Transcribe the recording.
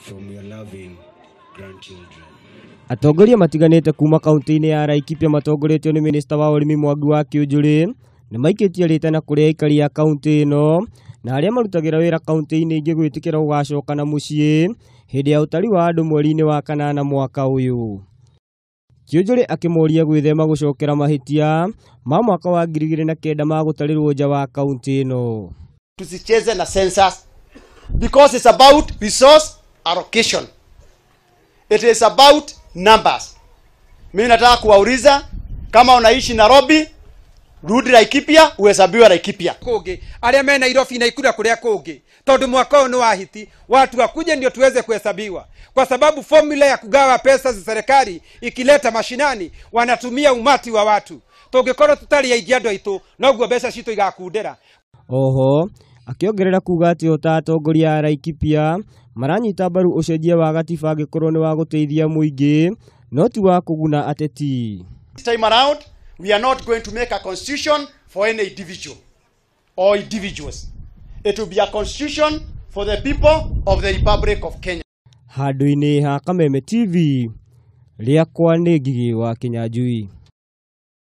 from your loving grandchildren. Atongoria matiganite kuma kaunti-ini ya Laikipia matongoretio ni Minister wa Urimi Mwangi wa Kiunjuri ni maikitie ritana kuri aikari ya kaunti ino na aria marutagira wira kaunti-ini ingi gwitikira ugacoka na mucii hindi ya utari wa andu mweri-ini wa kanana mwaka uyu. Kiunjuri akimoria gwithema gucokera mahitia ma mwaka wa 2009 ma gutarirwo nja wa kaunti ino. Tusicheze na census because it's about resource allocation. It is about numbers. Mimi nataka kuwauliza kama unaishi Nairobi, rudi Laikipia, uhesabiwe Laikipia. Kungi aria me Nairobi na ikura kuria kungi tondu mwaka huu ni wa hiti watu wakuje ndio tuweze kuhesabiwa, kwa sababu formula ya kugawa pesa za serikali ikileta mashinani wanatumia umati wa watu. Tungikoro tutari aithia andu aitu noguo mbeca citu igakundera. Oho akiongerera kuga ati atongoria ya Laikipia maranyita mbaru ucenjia wa gatiba angikorwo ni wa guteithia muingi no ti wa kuguna ateti. This time around we are not going to make a constitution for any individual or individuals. It will be a constitution for the people of the Republic of Kenya. Handu-ini ha Kameme TV riakwa ni Ngigi wa Kinyanjui.